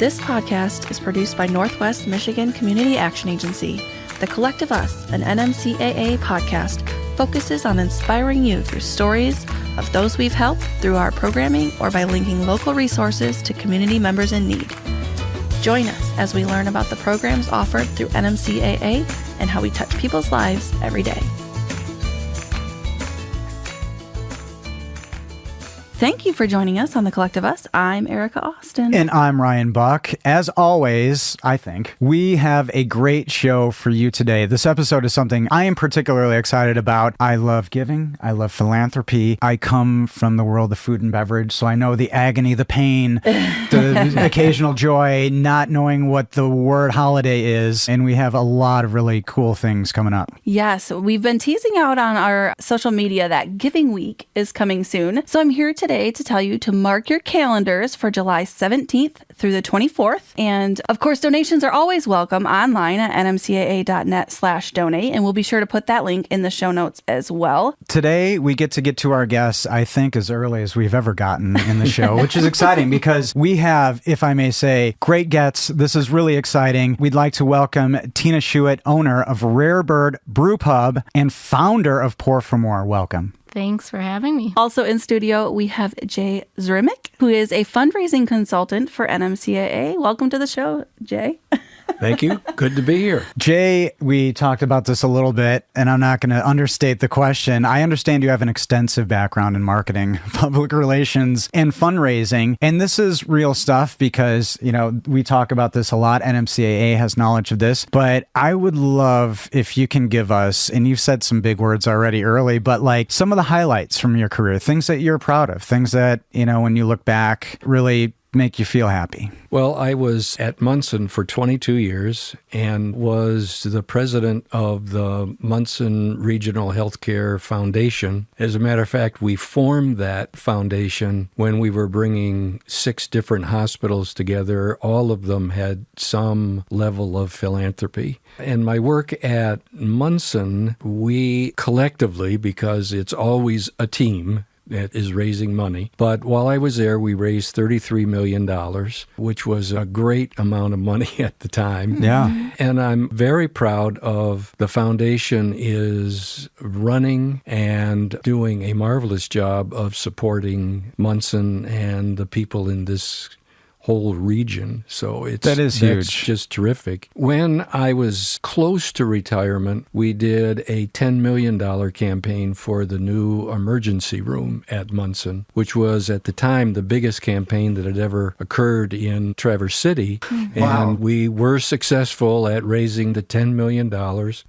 This podcast is produced by Northwest Michigan Community Action Agency. The Collective Us, an NMCAA podcast, focuses on inspiring you through stories of those we've helped through our programming or by linking local resources to community members in need. Join us as we learn about the programs offered through NMCAA and how we touch people's lives every day. Thank you for joining us on The Collective Us. I'm Erica Austin. And I'm Ryan Buck. As always, I think, we have a great show for you today. This episode is something I am particularly excited about. I love giving. I love philanthropy. I come from the world of food and beverage, so I know the agony, the pain, the occasional joy, not knowing what the word holiday is. And we have a lot of really cool things coming up. Yes, we've been teasing out on our social media that Giving Week is coming soon. So I'm here today to tell you to mark your calendars for July 17th through the 24th. And of course, donations are always welcome online at nmcaa.net/donate. And we'll be sure to put that link in the show notes as well. Today, we get to our guests, I think, as early as we've ever gotten in the show, which is exciting because we have, if I may say, great guests. This is really exciting. We'd like to welcome Tina Schuett, owner of Rare Bird Brewpub and founder of Pour for More. Welcome. Thanks for having me. Also in studio, we have Jay Zrimick, who is a fundraising consultant for NMCAA. Welcome to the show, Jay. Thank you. Good to be here. Jay, we talked about this a little bit, and I'm not going to understate the question. I understand you have an extensive background in marketing, public relations, and fundraising. And this is real stuff because, you know, we talk about this a lot. NMCAA has knowledge of this. But I would love if you can give us, and you've said some big words already early, but like some of the highlights from your career, things that you're proud of, things that, you know, when you look back, really make you feel happy. Well, I was at Munson for 22 years and was the president of the Munson Regional Healthcare Foundation. As a matter of fact, we formed that foundation when we were bringing 6 different hospitals together. All of them had some level of philanthropy. And my work at Munson, we collectively, because it's always a team, that is raising money. But while I was there, we raised $33 million, which was a great amount of money at the time. Yeah. And I'm very proud of the foundation is running and doing a marvelous job of supporting Munson and the people in this whole region. So that's huge. Just terrific. When I was close to retirement, we did a $10 million campaign for the new emergency room at Munson, which was at the time the biggest campaign that had ever occurred in Traverse City. Wow. And we were successful at raising the $10 million.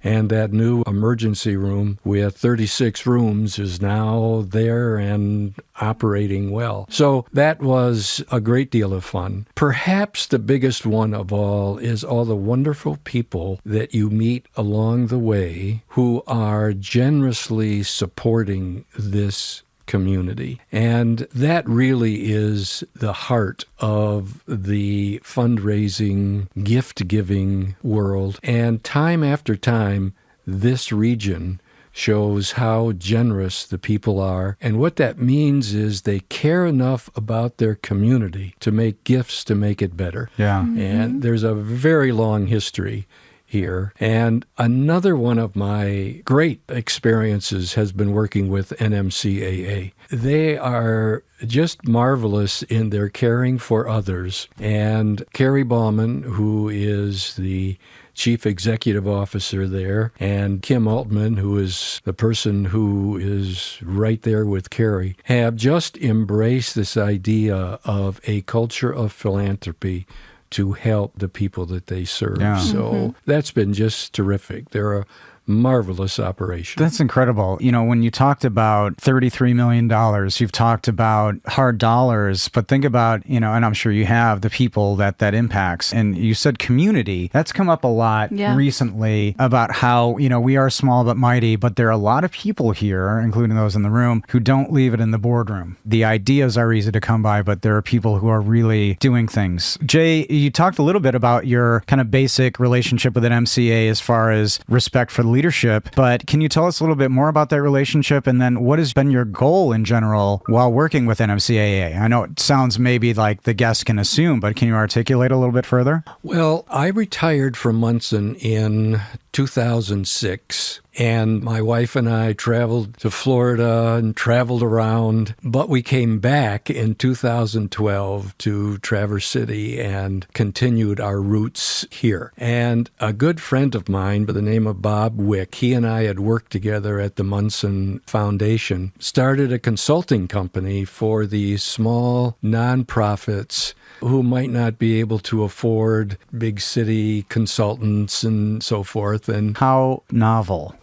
And that new emergency room with 36 rooms is now there and operating well. So that was a great deal of fun. Perhaps the biggest one of all is all the wonderful people that you meet along the way who are generously supporting this community. And that really is the heart of the fundraising, gift-giving world. And time after time, this region shows how generous the people are. And what that means is they care enough about their community to make gifts to make it better. Yeah. And there's a very long history here. And another one of my great experiences has been working with NMCAA. They are just marvelous in their caring for others. And Carrie Bauman, who is the Chief Executive Officer there, and Kim Altman, who is the person who is right there with Carrie, have just embraced this idea of a culture of philanthropy to help the people that they serve. Yeah. So that's been just terrific. They're a marvelous operation. That's incredible. You know, when you talked about $33 million, you've talked about hard dollars, but think about, you know, and I'm sure you have the people that impacts. And you said community. That's come up a lot recently about how, you know, we are small but mighty, but there are a lot of people here, including those in the room, who don't leave it in the boardroom. The ideas are easy to come by, but there are people who are really doing things. Jay, you talked a little bit about your kind of basic relationship with an MCA as far as respect for the leadership. But can you tell us a little bit more about that relationship? And then what has been your goal in general while working with NMCAA? I know it sounds maybe like the guest can assume, but can you articulate a little bit further? Well, I retired from Munson in 2006. And my wife and I traveled to Florida and traveled around, but we came back in 2012 to Traverse City and continued our roots here. And a good friend of mine by the name of Bob Wick, he and I had worked together at the Munson Foundation, started a consulting company for these small nonprofits who might not be able to afford big city consultants and so forth. And how novel.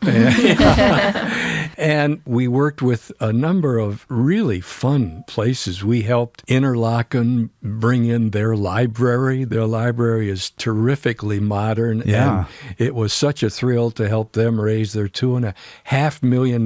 And we worked with a number of really fun places. We helped Interlaken bring in their library. Their library is terrifically modern. Yeah. And it was such a thrill to help them raise their $2.5 million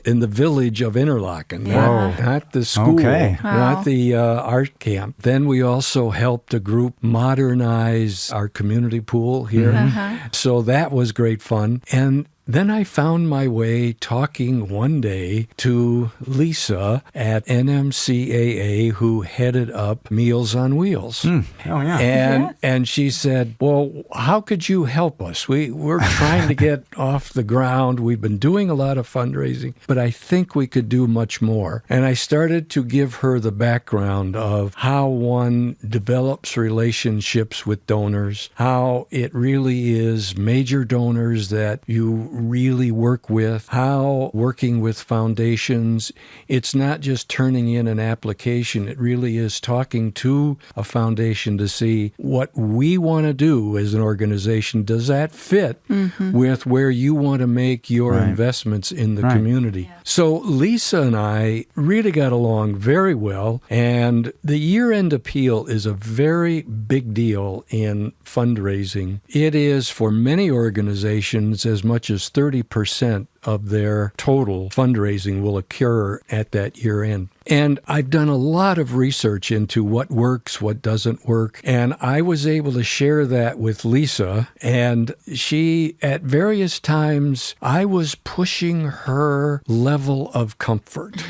in the village of Interlaken. Yeah. Not the school, Okay. not the art camp. Then we also helped a group modernize our community pool here. So that was great fun. And then I found my way talking one day to Lisa at NMCAA, who headed up Meals on Wheels. Oh, yeah. And she said, well, how could you help us? We're trying to get off the ground. We've been doing a lot of fundraising, but I think we could do much more. And I started to give her the background of how one develops relationships with donors, how it really is major donors that you really work with, how working with foundations, it's not just turning in an application. It really is talking to a foundation to see what we want to do as an organization. Does that fit with where you want to make your investments in the community? So Lisa and I really got along very well, and the year-end appeal is a very big deal in fundraising. It is for many organizations as much as 30% of their total fundraising will occur at that year end. And I've done a lot of research into what works, what doesn't work, and I was able to share that with Lisa, and she, at various times, I was pushing her level of comfort.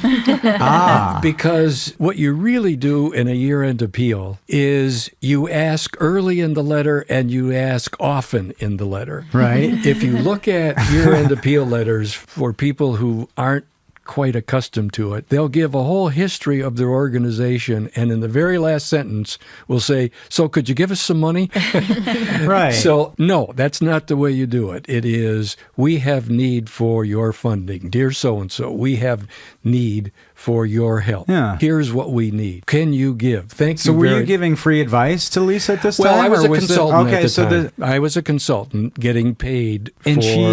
Because what you really do in a year-end appeal is you ask early in the letter and you ask often in the letter. Right. If you look at year-end appeal letters for people who aren't quite accustomed to it, they'll give a whole history of their organization, and in the very last sentence will say, so could you give us some money? Right. So no, that's not the way you do it. It is, we have need for your funding. Dear so-and-so, we have need for your help. Yeah. Here's what we need. Can you give? Thank you. So were you giving free advice to Lisa at this Well, time? I was or a consultant okay, at the so time. I was a consultant getting paid for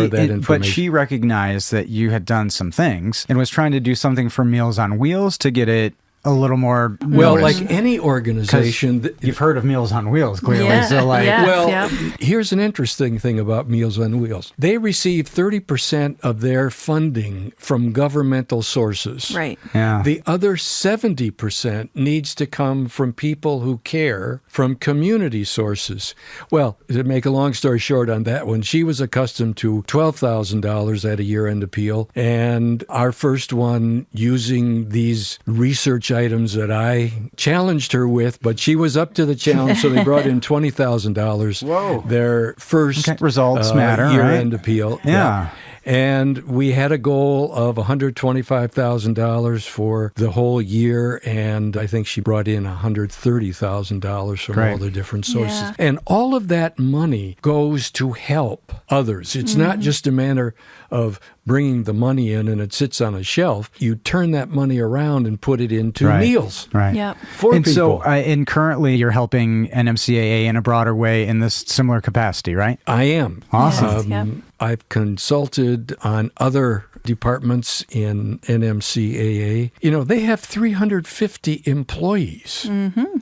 that information. But she recognized that you had done some things and was trying to do something for Meals on Wheels to get it a little more well, noticed. like any organization. You've heard of Meals on Wheels, clearly. Yeah. So like, Yeah. Well, here's an interesting thing about Meals on Wheels. They receive 30% of their funding from governmental sources. Right. yeah. The other 70% needs to come from people who care, from community sources. Well, to make a long story short on that one, she was accustomed to $12,000 at a year-end appeal, and our first one using these research items that I challenged her with, but she was up to the challenge, so they brought in $20,000. Whoa. Their first Results matter, year-end right? appeal. Yeah. And we had a goal of $125,000 for the whole year, and I think she brought in $130,000 from all the different sources. Yeah. And all of that money goes to help others. It's not just a matter of bringing the money in and it sits on a shelf. You turn that money around and put it into meals Right. Yep. for And people. so, and currently you're helping NMCAA in a broader way in this similar capacity, right? I am. Awesome. Yes, yep. I've consulted on other departments in NMCAA. You know, they have 350 employees.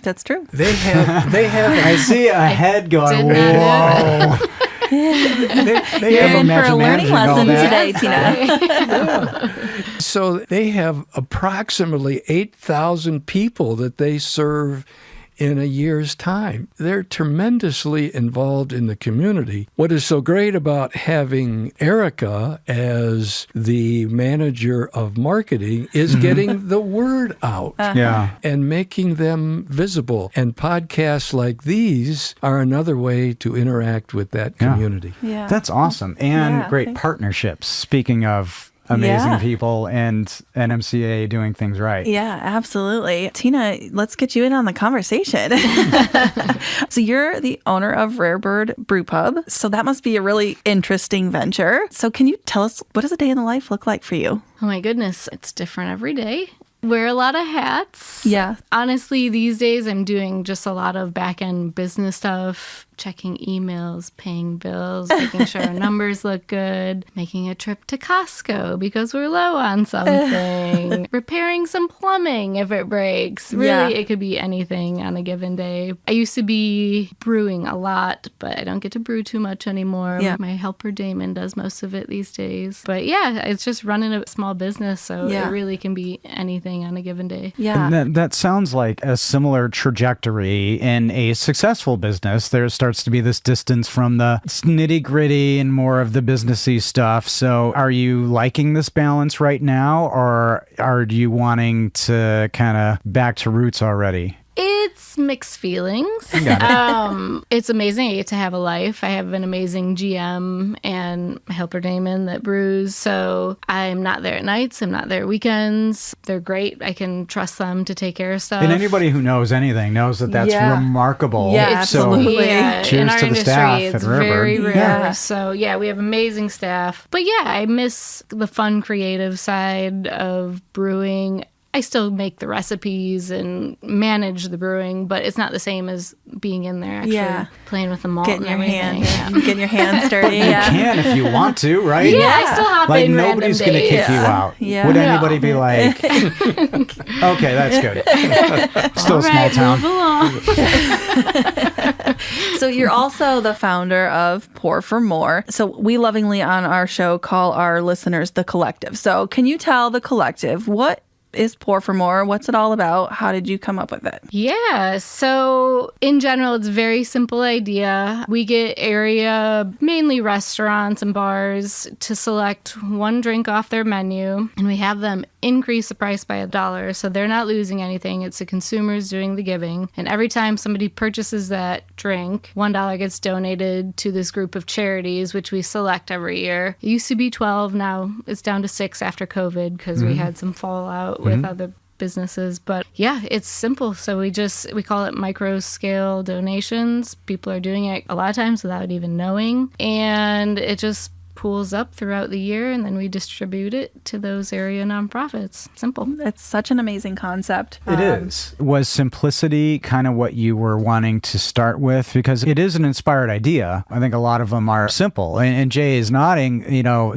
That's true. They have I see a head going, did not know whoa. they You're have in for a imagine learning managing all lesson that. today, Tina. so they have approximately 8,000 people that they serve in a year's time. They're tremendously involved in the community. What is so great about having Erica as the manager of marketing is getting the word out and making them visible. And podcasts like these are another way to interact with that community. Yeah. That's awesome. And great partnerships. Speaking of amazing people and NMCAA doing things right. Yeah, absolutely. Tina, let's get you in on the conversation. So you're the owner of Rare Bird Brewpub. So that must be a really interesting venture. So can you tell us, what does a day in the life look like for you? Oh my goodness, it's different every day. Wear a lot of hats. Yeah. Honestly, these days I'm doing just a lot of back-end business stuff, checking emails, paying bills, making sure our numbers look good, making a trip to Costco because we're low on something, repairing some plumbing if it breaks. Really, it could be anything on a given day. I used to be brewing a lot, but I don't get to brew too much anymore. Yeah. My helper Damon does most of it these days. But yeah, it's just running a small business, so it really can be anything on a given day. Yeah. And that sounds like a similar trajectory in a successful business. There starts to be this distance from the nitty gritty and more of the businessy stuff. So are you liking this balance right now, or are you wanting to kind of back to roots already? It's mixed feelings. It's amazing. I get to have a life. I have an amazing GM and helper Damon that brews. So I'm not there at nights. I'm not there weekends. They're great. I can trust them to take care of stuff. And anybody who knows anything knows that that's remarkable. Yeah, absolutely. Yeah, cheers in our to the industry, staff it's at Rare very Bird. rare. Yeah. So yeah, we have amazing staff. But yeah, I miss the fun, creative side of brewing. I still make the recipes and manage the brewing, but it's not the same as being in there actually playing with the malt Getting and your everything. getting your hands dirty. You can if you want to, right? Yeah, I still hop like in nobody's random going to days. kick you out. Yeah. Would No. anybody be like, okay, that's good. Still a small town. Move along. So you're also the founder of Pour for More. So we lovingly on our show call our listeners the Collective. So can you tell the Collective, what is Pour for More? What's it all about? How did you come up with it? Yeah, so in general, it's a very simple idea. We get area, mainly restaurants and bars, to select one drink off their menu, and we have them increase the price by $1. So they're not losing anything. It's the consumers doing the giving. And every time somebody purchases that drink, $1 gets donated to this group of charities, which we select every year. It used to be 12. Now it's down to 6 after COVID because we had some fallout with other businesses. But yeah, it's simple. So we call it micro scale donations. People are doing it a lot of times without even knowing. And it just pools up throughout the year, and then we distribute it to those area nonprofits. Simple. It's such an amazing concept. It is. Was simplicity kind of what you were wanting to start with? Because it is an inspired idea. I think a lot of them are simple. And Jay is nodding,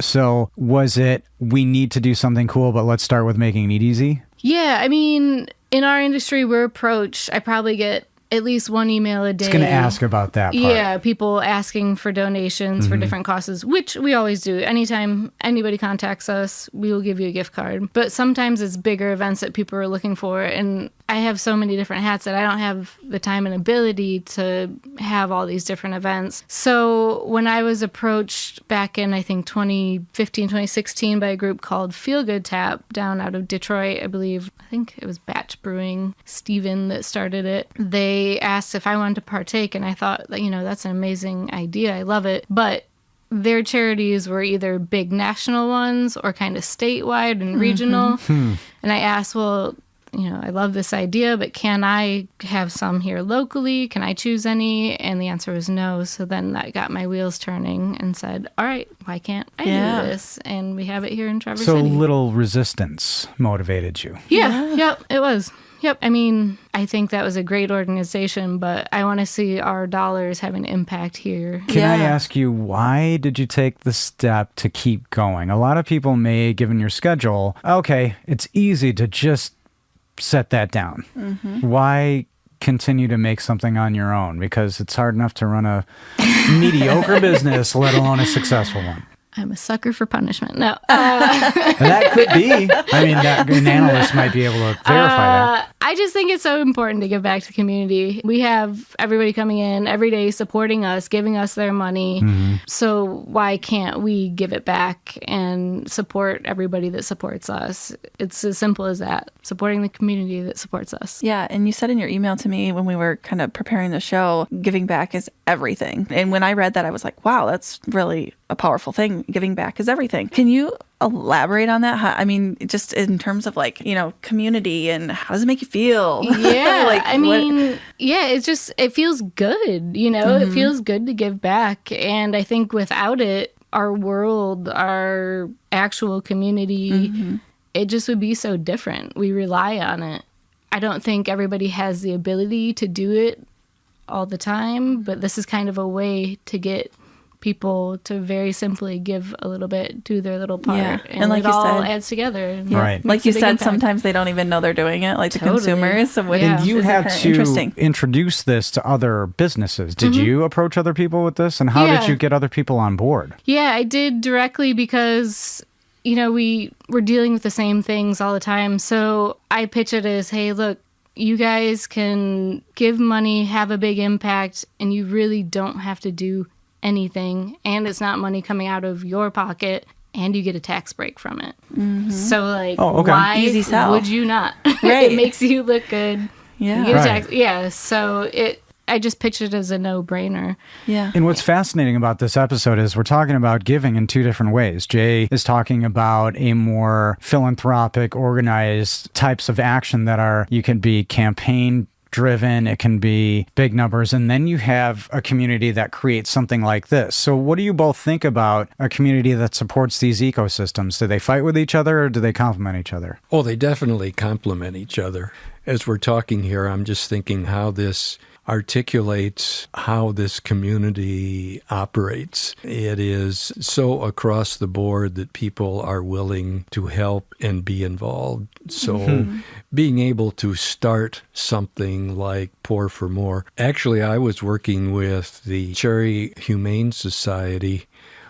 so was it, we need to do something cool, but let's start with making it easy? Yeah, I mean, in our industry, we're approached. I probably get at least one email a day. I was going to ask about that part. Yeah, people asking for donations for different causes, which we always do. Anytime anybody contacts us, we will give you a gift card. But sometimes it's bigger events that people are looking for. And I have so many different hats that I don't have the time and ability to have all these different events. So when I was approached back in, I think, 2015, 2016 by a group called Feel Good Tap down out of Detroit, I believe. I think it was Batch Brewing, Steven that started it. They asked if I wanted to partake, and I thought, that's an amazing idea. I love it. But their charities were either big national ones or kind of statewide and regional. And I asked, well, I love this idea, but can I have some here locally? Can I choose any? And the answer was no. So then that got my wheels turning and said, all right, why can't I do this? And we have it here in Traverse City. So little resistance motivated you. Yep, it was. Yep. I mean, I think that was a great organization, but I want to see our dollars have an impact here. Can I ask you, why did you take the step to keep going? A lot of people may, given your schedule, okay, it's easy to just set that down. Why continue to make something on your own? Because it's hard enough to run a mediocre business, let alone a successful one. I'm a sucker for punishment. No. And that could be. I mean, an analyst might be able to verify that. I just think it's so important to give back to the community. We have everybody coming in every day supporting us, giving us their money. So why can't we give it back and support everybody that supports us? It's as simple as that, supporting the community that supports us. Yeah, and you said in your email to me when we were kind of preparing the show, giving back is everything. And when I read that, I was like, wow, that's really a powerful thing. Giving back is everything. Can you elaborate on that? I mean, just in terms of like, community and how does it make you feel? Yeah, it feels good, It feels good to give back. And I think without it, our world, our actual community, it just would be so different. We rely on it. I don't think everybody has the ability to do it all the time, but this is kind of a way to get people to very simply give a little bit, do their little part, and like it all adds together. And right. Like you said, sometimes they don't even know they're doing it, like the consumers. So and you had to introduce this to other businesses. Did you approach other people with this? And how did you get other people on board? Yeah, I did directly because, we were dealing with the same things all the time. So I pitch it as, hey, look, you guys can give money, have a big impact, and you really don't have to do anything, and it's not money coming out of your pocket, and you get a tax break from it. So why easy sell. Would you not? Right. It makes you look good. Yeah. You get a tax. Yeah. So I just pitched it as a no-brainer. Yeah. And what's fascinating about this episode is we're talking about giving in two different ways. Jay is talking about a more philanthropic, organized types of action that you can be campaign driven, it can be big numbers, and then you have a community that creates something like this. So what do you both think about a community that supports these ecosystems? Do they fight with each other or do they complement each other? Oh, they definitely complement each other. As we're talking here, I'm just thinking how this articulates how this community operates. It is so across the board that people are willing to help and be involved. So being able to start something like Pour for More. Actually, I was working with the Cherry Humane Society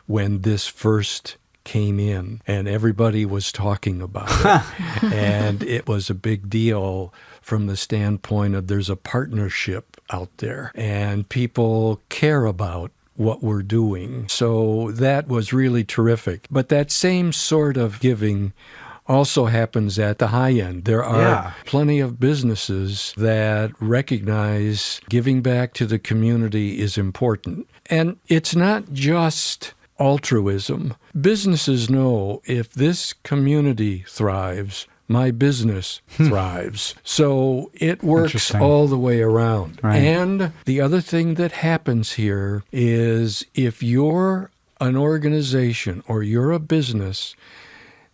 when this first came in, and everybody was talking about it. And it was a big deal from the standpoint of there's a partnership out there, and people care about what we're doing. So that was really terrific. But that same sort of giving also happens at the high end. There are plenty of businesses that recognize giving back to the community is important. And it's not just altruism. Businesses know if this community thrives, my business thrives. So it works all the way around. Right. And the other thing that happens here is if you're an organization or you're a business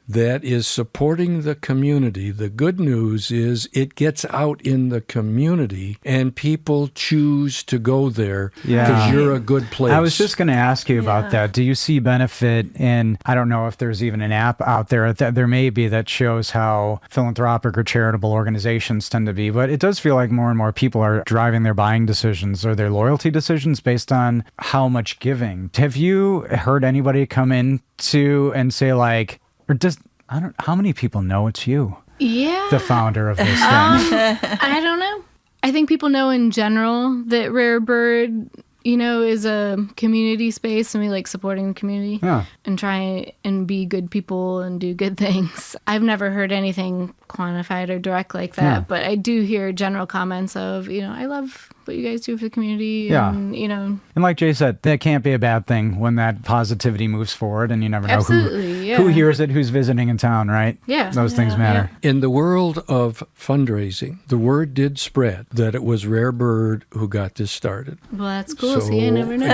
that is supporting the community, the good news is it gets out in the community and people choose to go there because you're a good place. I was just going to ask you about that. Do you see benefit in, I don't know if there's even an app out there, there may be, that shows how philanthropic or charitable organizations tend to be, but it does feel like more and more people are driving their buying decisions or their loyalty decisions based on how much giving. Have you heard anybody come in to and say like, or how many people know it's you? Yeah. The founder of this thing. I don't know. I think people know in general that Rare Bird, is a community space, and we like supporting the community and try and be good people and do good things. I've never heard anything quantified or direct like that, but I do hear general comments of, I love what you guys do for the community. And, And like Jay said, that can't be a bad thing when that positivity moves forward, and you never know who hears it, who's visiting in town, right? Yeah. Those things matter. In the world of fundraising, the word did spread that it was Rare Bird who got this started. Well, that's cool. So you never know.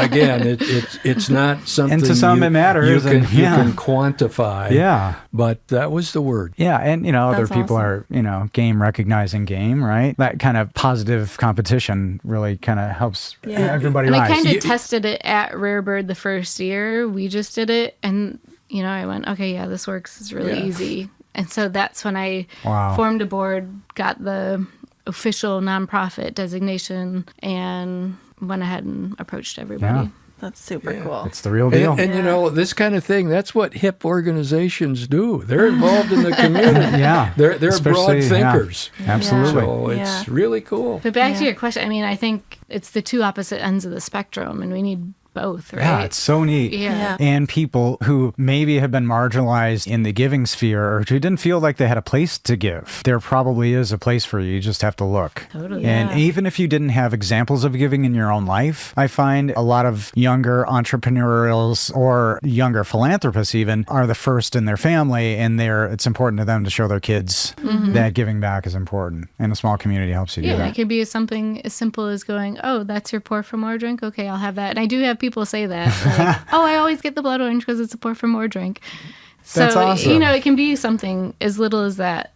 Again, it's not something and to some it matters. You can quantify. Yeah. But that was the word. Yeah. And, other people are, game recognizing game, right? That kind of positive competition really kind of helps everybody and rise. I kind of tested it at Rare Bird the first year. We just did it. And, I went, okay, this works. It's really easy. And so that's when I formed a board, got the official nonprofit designation, and went ahead and approached everybody. Yeah. That's super cool. It's the real deal. And you know, this kind of thing, that's what hip organizations do. They're involved in the community. Yeah. They're broad thinkers. Yeah. Absolutely. So it's really cool. But back to your question, I mean, I think it's the two opposite ends of the spectrum, and we need both, right? Yeah, it's so neat. Yeah. And people who maybe have been marginalized in the giving sphere or who didn't feel like they had a place to give, there probably is a place for you. You just have to look. Totally. And even if you didn't have examples of giving in your own life, I find a lot of younger entrepreneurials or younger philanthropists even are the first in their family, and it's important to them to show their kids that giving back is important. And a small community helps you do that. It could be something as simple as going, oh, that's your pour for more drink? Okay, I'll have that. And I do have people say that. Like, oh, I always get the blood orange because it's a pour for more drink. So, That's awesome. you know, it can be something as little as that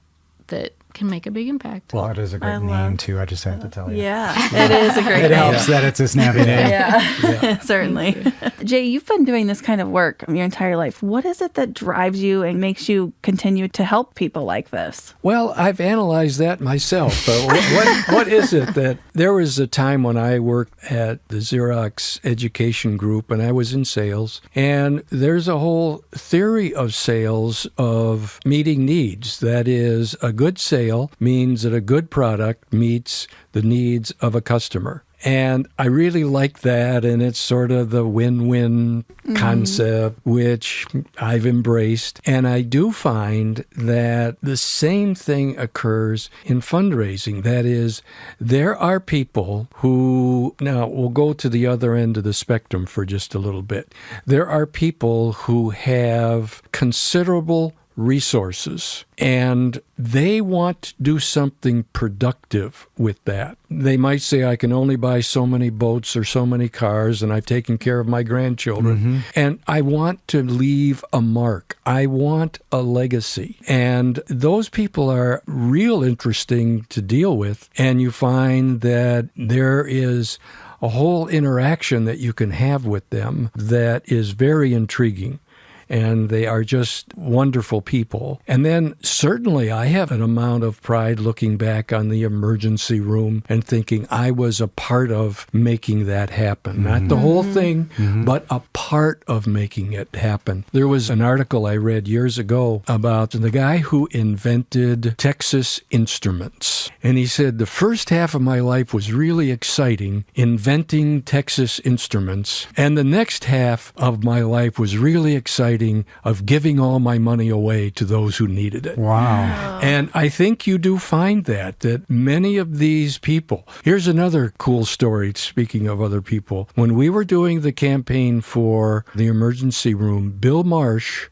can make a big impact. Well, it is a great name, too. I just have to tell you. Yeah, it is a great It name. helps that it's a snappy name. Yeah, certainly. Jay, you've been doing this kind of work your entire life. What is it that drives you and makes you continue to help people like this? Well, I've analyzed that myself. What is it that there was a time when I worked at the Xerox Education Group and I was in sales, and there's a whole theory of sales of meeting needs. That is, a good sale means that a good product meets the needs of a customer. And I really like that, and it's sort of the win-win concept, which I've embraced. And I do find that the same thing occurs in fundraising. That is, there are people who, now we'll go to the other end of the spectrum for just a little bit. There are people who have considerable resources, and they want to do something productive with that. They might say, I can only buy so many boats or so many cars, and I've taken care of my grandchildren, and I want to leave a mark. I want a legacy. And those people are real interesting to deal with, and you find that there is a whole interaction that you can have with them that is very intriguing. And they are just wonderful people. And then certainly I have an amount of pride looking back on the emergency room and thinking I was a part of making that happen. Not the whole thing, but a part of making it happen. There was an article I read years ago about the guy who invented Texas Instruments. And he said, the first half of my life was really exciting, inventing Texas Instruments. And the next half of my life was really exciting of giving all my money away to those who needed it. Wow. And I think you do find that many of these people, here's another cool story, speaking of other people. When we were doing the campaign for the emergency room, Bill Marsh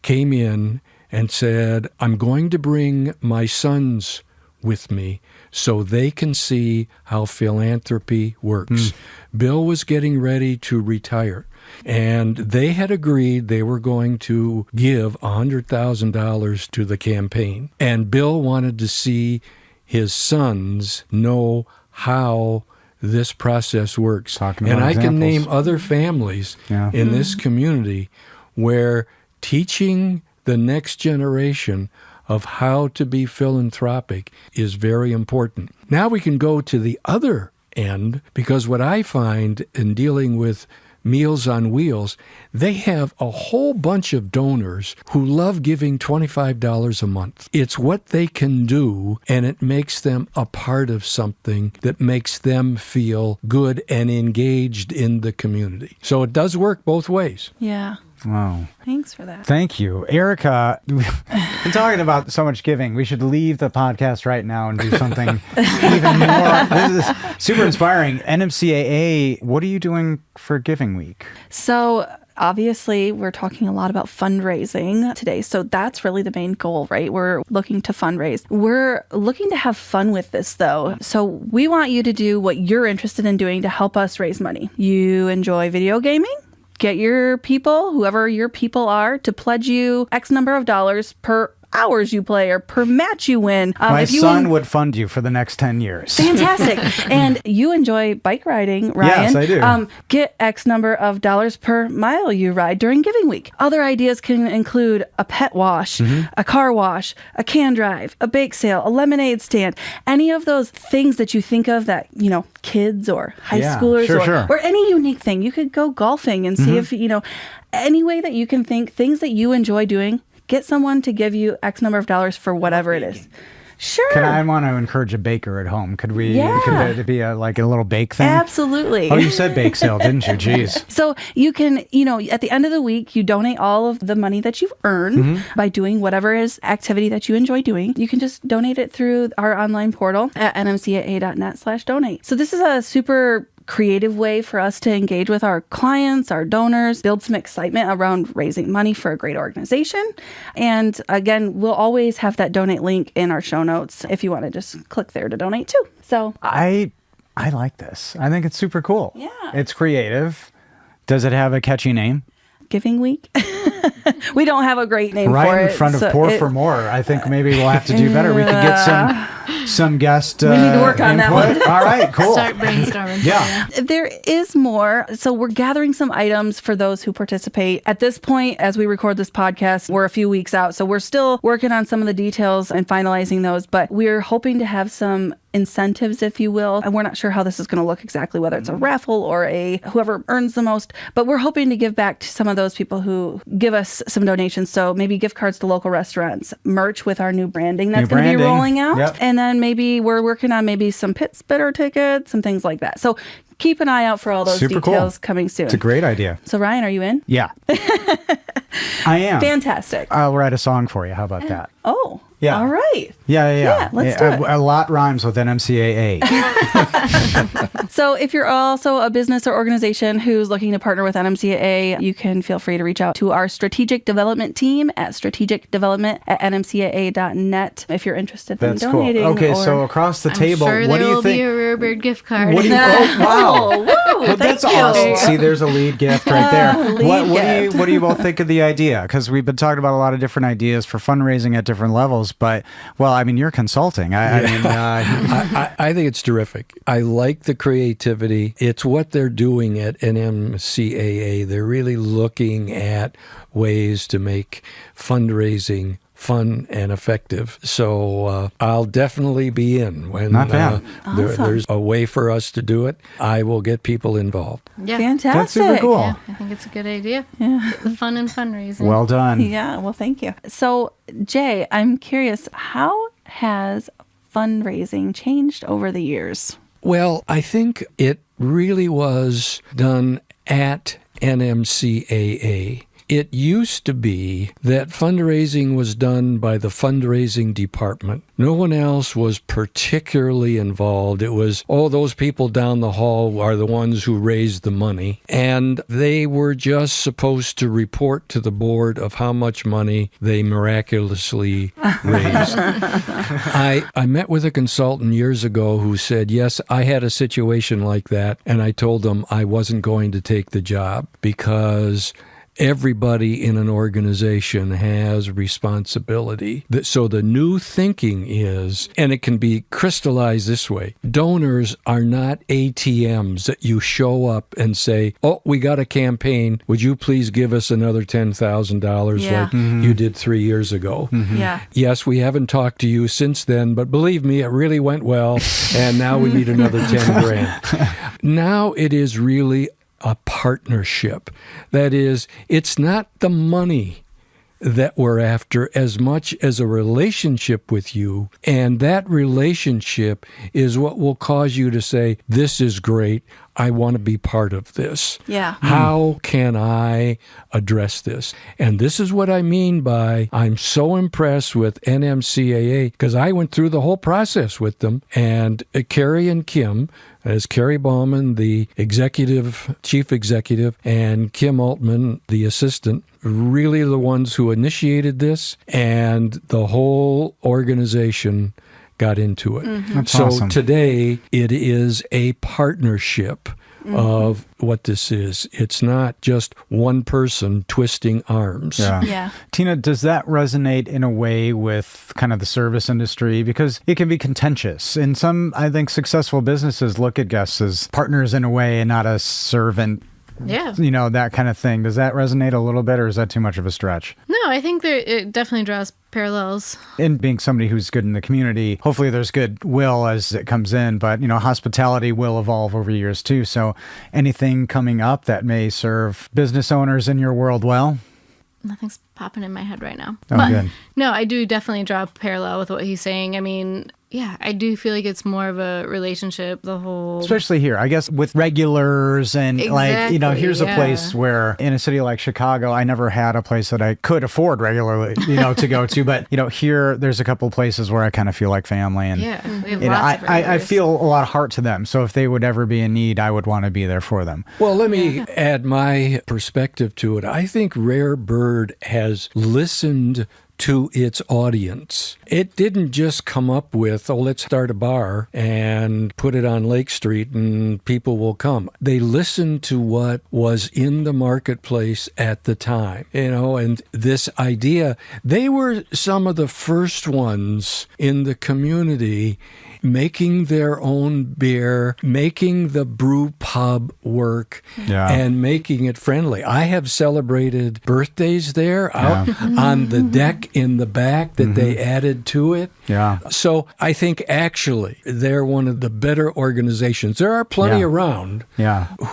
came in and said, I'm going to bring my sons with me so they can see how philanthropy works. Bill was getting ready to retire. And they had agreed they were going to give $100,000 to the campaign. And Bill wanted to see his sons know how this process works. And I can name other families in this community where teaching the next generation of how to be philanthropic is very important. Now we can go to the other end, because what I find in dealing with Meals on Wheels, they have a whole bunch of donors who love giving $25 a month. It's what they can do, and it makes them a part of something that makes them feel good and engaged in the community. So it does work both ways. Yeah. Wow. Thanks for that. Thank you. Erica, we've been talking about so much giving. We should leave the podcast right now and do something even more. This is super inspiring. NMCAA, what are you doing for Giving Week? So obviously, we're talking a lot about fundraising today. So that's really the main goal, right? We're looking to fundraise. We're looking to have fun with this, though. So we want you to do what you're interested in doing to help us raise money. You enjoy video gaming? Get your people, whoever your people are, to pledge you X number of dollars per hours you play or per match you win. My son would fund you for the next 10 years. Fantastic. And you enjoy bike riding, Ryan. Yes, I do. Get X number of dollars per mile you ride during Giving Week. Other ideas can include a pet wash, a car wash, a can drive, a bake sale, a lemonade stand, any of those things that you think of that, kids or high schoolers or any unique thing. You could go golfing and see if, any way that you can think, things that you enjoy doing, get someone to give you X number of dollars for whatever it is. Sure. I want to encourage a baker at home. Could we? Yeah. Could there be a little bake thing? Absolutely. Oh, you said bake sale, didn't you? Jeez. So you can, at the end of the week, you donate all of the money that you've earned by doing whatever is activity that you enjoy doing. You can just donate it through our online portal at nmcaa.net/donate. So this is a super creative way for us to engage with our clients, our donors, build some excitement around raising money for a great organization. And again, we'll always have that donate link in our show notes if you want to just click there to donate too. So I like this. I think it's super cool. Yeah. It's creative. Does it have a catchy name? Giving Week. We don't have a great name for it. Right in front of Pour for More. I think maybe we'll have to do better. We could get some guest we need to work on that one. All right, cool. Start brainstorming. Yeah. There is more. So we're gathering some items for those who participate. At this point, as we record this podcast, we're a few weeks out. So we're still working on some of the details and finalizing those. But we're hoping to have some incentives, if you will. And we're not sure how this is going to look exactly, whether it's a raffle or whoever earns the most. But we're hoping to give back to some of those people who give us some donations. So maybe gift cards to local restaurants, merch with our new branding that's going to be rolling out. Yep. And then maybe we're working on maybe some pit spitter tickets and things like that. So keep an eye out for all those Super details cool. coming soon. It's a great idea. So Ryan, are you in? Yeah. I am. Fantastic. I'll write a song for you. How about that? Oh, Yeah. All right. Yeah. Let's do it. A lot rhymes with NMCAA. So if you're also a business or organization who's looking to partner with NMCAA, you can feel free to reach out to our strategic development team at strategicdevelopment@nmcaa.net if you're interested in donating. Cool. Okay, so across the table, sure what do you think? There will be a Rare Bird gift card. What do you? Oh, wow. Woo, That's thank you. awesome. See, there's a lead gift right there. Lead What do you both think of the idea? Because we've been talking about a lot of different ideas for fundraising at different levels, but you're consulting. I think it's terrific. I like the creativity. It's what they're doing at NMCAA. They're really looking at ways to make fundraising fun and effective. So I'll definitely be in when Awesome. there's a way for us to do it. I will get people involved. Yeah. Fantastic. That's super cool. Yeah, I think it's a good idea. Yeah. The fun and fundraising. Well done. Yeah, well, thank you. So, Jay, I'm curious, how has fundraising changed over the years? Well, I think it really was done at NMCAA. It used to be that fundraising was done by the fundraising department. No one else was particularly involved. It was, those people down the hall are the ones who raised the money. And they were just supposed to report to the board of how much money they miraculously raised. I met with a consultant years ago who said, yes, I had a situation like that. And I told them I wasn't going to take the job because everybody in an organization has responsibility. So the new thinking is, and it can be crystallized this way, donors are not ATMs that you show up and say, we got a campaign. Would you please give us another $10,000 like you did 3 years ago? Yeah. Yes, we haven't talked to you since then, but believe me, it really went well, and now we need another 10 grand. Now it is really a partnership. That is, it's not the money that we're after as much as a relationship with you. And that relationship is what will cause you to say, this is great. I want to be part of this. Yeah. How can I address this? And this is what I mean by I'm so impressed with NMCAA because I went through the whole process with them. And Carrie and Kim, as Carrie Bauman, the chief executive, and Kim Altman, the assistant, really the ones who initiated this, and the whole organization got into it. That's so awesome. today, it is a partnership of what this is. It's not just one person twisting arms. Yeah. Tina, does that resonate in a way with kind of the service industry? Because it can be contentious. And some, I think, successful businesses look at guests as partners in a way and not as servant. Yeah. That kind of thing. Does that resonate a little bit, or is that too much of a stretch? No, I think it definitely draws parallels. And being somebody who's good in the community, hopefully there's goodwill as it comes in, but, hospitality will evolve over years too. So anything coming up that may serve business owners in your world well? Nothing's popping in my head right now. Oh, but good. No, I do definitely draw a parallel with what he's saying. I mean, yeah, I do feel like it's more of a relationship, the whole... Especially here, I guess, with regulars and Exactly, here's a place where in a city like Chicago, I never had a place that I could afford regularly, to go to. But, here, there's a couple places where I kind of feel like family. And, yeah, we have lots of I regulars. feel a lot of heart to them. So if they would ever be in need, I would want to be there for them. Well, let me add my perspective to it. I think Rare Bird has listened to its audience. It didn't just come up with, let's start a bar and put it on Lake Street and people will come. They listened to what was in the marketplace at the time, and this idea, they were some of the first ones in the community making their own beer, making the brew pub work, and making it friendly. I have celebrated birthdays there out on the deck in the back that they added to it. Yeah. So I think actually they're one of the better organizations. There are plenty around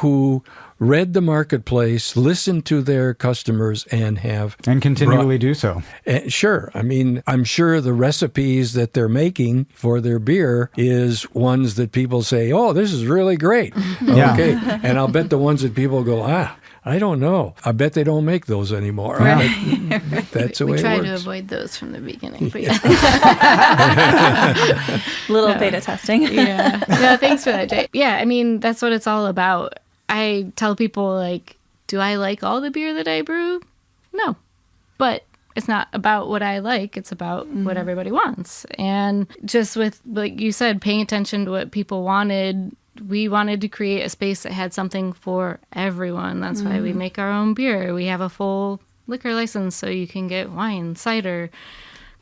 who read the marketplace, listened to their customers, and continually do so. Sure. I mean, I'm sure the recipes that they're making for their beer is ones that people say, oh, this is really great. Okay. And I'll bet the ones that people go, I don't know. I bet they don't make those anymore. Right. That's the way it works. We try to avoid those from the beginning. But Little beta testing. Yeah. No, thanks for that, Jay. Yeah, I mean, that's what it's all about. I tell people, do I like all the beer that I brew? No. But it's not about what I like. It's about what everybody wants. And just with, like you said, paying attention to what people wanted, we wanted to create a space that had something for everyone. That's why we make our own beer. We have a full liquor license so you can get wine, cider,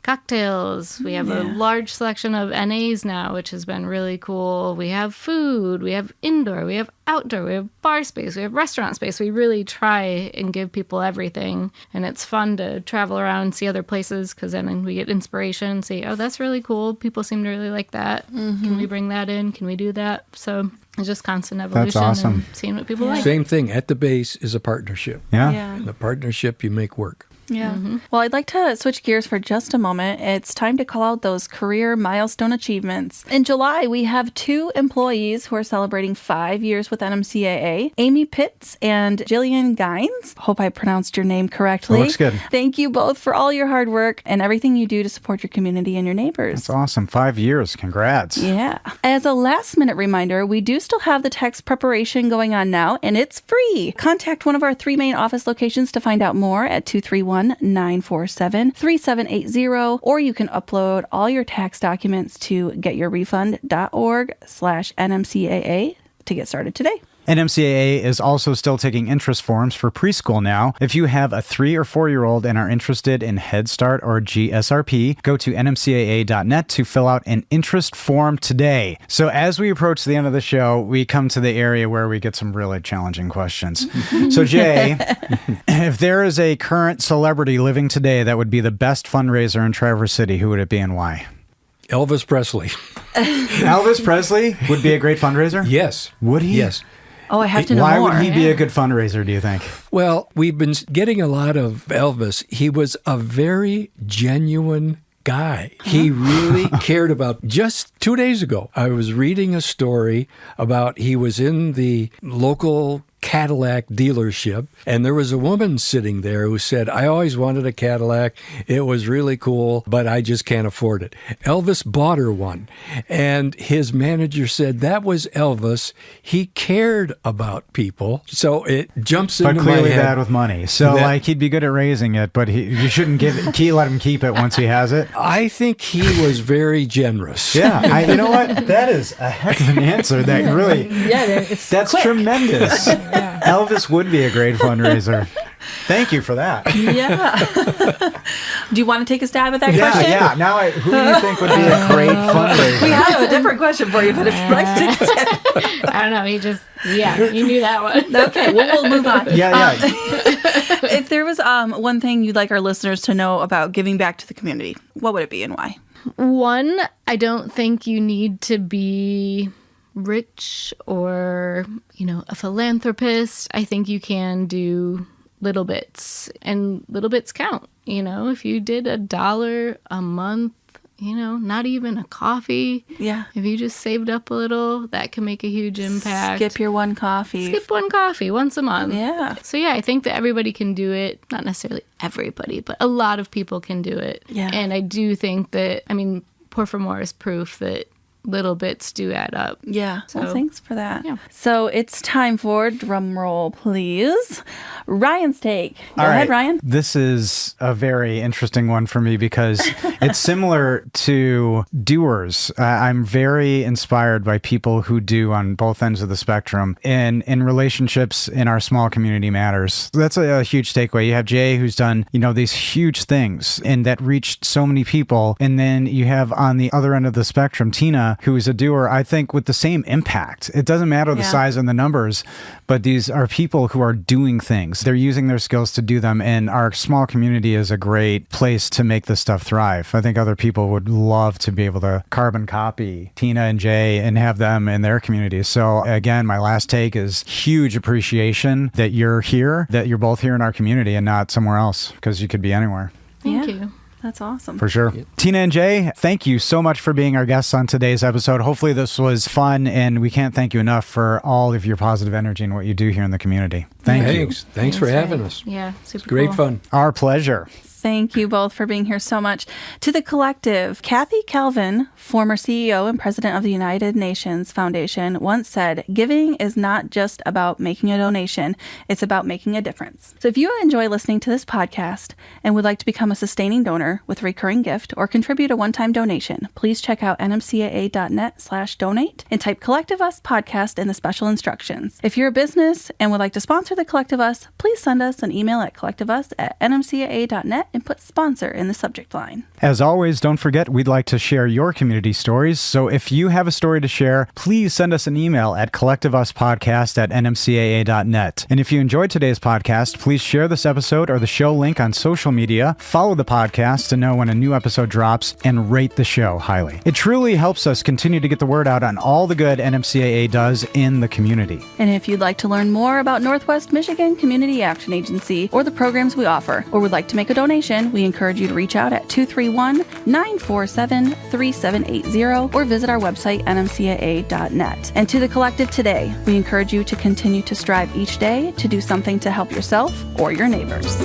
cocktails. We have a large selection of NAs now, which has been really cool. We have food, we have indoor, we have outdoor, we have bar space, we have restaurant space. We really try and give people everything. And it's fun to travel around and see other places because then we get inspiration and see, oh, that's really cool. People seem to really like that. Can we bring that in? Can we do that? So it's just constant evolution. That's awesome. And seeing what people like. Same thing. At the base is a partnership. Yeah. In the partnership, you make work. Yeah. Well, I'd like to switch gears for just a moment. It's time to call out those career milestone achievements. In July, we have 2 employees who are celebrating 5 years with NMCAA, Amy Pitts and Jillian Gines. Hope I pronounced your name correctly. Looks good. Thank you both for all your hard work and everything you do to support your community and your neighbors. That's awesome. 5 years. Congrats. Yeah. As a last minute reminder, we do still have the text preparation going on now, and it's free. Contact one of our 3 main office locations to find out more at 231-947-3780, or you can upload all your tax documents to getyourrefund.org/NMCAA to get started today. NMCAA is also still taking interest forms for preschool now. If you have a 3 or 4-year-old and are interested in Head Start or GSRP, go to nmcaa.net to fill out an interest form today. So as we approach the end of the show, we come to the area where we get some really challenging questions. So Jay, if there is a current celebrity living today that would be the best fundraiser in Traverse City, who would it be and why? Elvis Presley. Elvis Presley would be a great fundraiser? Yes. Would he? Yes. Oh, I have to know Why more. would he be a good fundraiser, do you think? Well, we've been getting a lot of Elvis. He was a very genuine guy. He really cared about. Just 2 days ago, I was reading a story about he was in the local Cadillac dealership, and there was a woman sitting there who said, I always wanted a Cadillac. It was really cool, but I just can't afford it. Elvis bought her one, and his manager said that was Elvis. He cared about people. So it jumps into my head. But clearly bad with money. So like he'd be good at raising it, but you shouldn't let him keep it once he has it. I think he was very generous. Yeah, you know what? That is a heck of an answer. That really, that's quick. Tremendous. Yeah. Elvis would be a great fundraiser. Thank you for that. Yeah. Do you want to take a stab at that question? Yeah. Now, who do you think would be a great fundraiser? We have a different question for you, but if you'd like to take a stab. I don't know. You knew that one. Okay, well, we'll move on. Yeah. If there was one thing you'd like our listeners to know about giving back to the community, what would it be and why? One, I don't think you need to be rich or, a philanthropist. I think you can do little bits, and little bits count. If you did $1 a month, not even a coffee. Yeah. If you just saved up a little, that can make a huge impact. Skip your one coffee. Skip one coffee once a month. Yeah. So I think that everybody can do it. Not necessarily everybody, but a lot of people can do it. Yeah. And I do think that, Pour for More is proof that little bits do add up. Yeah. So, well, thanks for that. Yeah. So it's time for, drum roll, please, Ryan's take. Go All ahead, right. Ryan. This is a very interesting one for me because it's similar to doers. I'm very inspired by people who do on both ends of the spectrum in relationships in our small community matters. That's a huge takeaway. You have Jay, who's done, these huge things and that reached so many people. And then you have on the other end of the spectrum, Tina, who is a doer, I think, with the same impact. It doesn't matter the size and the numbers, but these are people who are doing things. They're using their skills to do them, and our small community is a great place to make this stuff thrive. I think other people would love to be able to carbon copy Tina and Jay and have them in their communities. So again, my last take is huge appreciation that you're here, that you're both here in our community and not somewhere else, because you could be anywhere. Thank you. That's awesome. For sure. Yep. Tina and Jay, thank you so much for being our guests on today's episode. Hopefully this was fun, and we can't thank you enough for all of your positive energy and what you do here in the community. Thank you. Thanks for having us. Yeah, super Great cool. fun. Our pleasure. Thank you both for being here so much. To the collective, Kathy Calvin, former CEO and president of the United Nations Foundation, once said, "Giving is not just about making a donation, it's about making a difference." So if you enjoy listening to this podcast and would like to become a sustaining donor with a recurring gift or contribute a one-time donation, please check out nmcaa.net/donate and type Collective Us Podcast in the special instructions. If you're a business and would like to sponsor the Collective Us, please send us an email at collectiveus@nmcaa.net and put sponsor in the subject line. As always, don't forget, we'd like to share your community stories. So if you have a story to share, please send us an email at collectiveuspodcast@nmcaa.net. And if you enjoyed today's podcast, please share this episode or the show link on social media, follow the podcast to know when a new episode drops, and rate the show highly. It truly helps us continue to get the word out on all the good NMCAA does in the community. And if you'd like to learn more about Northwest Michigan Community Action Agency or the programs we offer, or would like to make a donation, we encourage you to reach out at 231-947-3780 or visit our website, nmcaa.net. And to the collective today, we encourage you to continue to strive each day to do something to help yourself or your neighbors.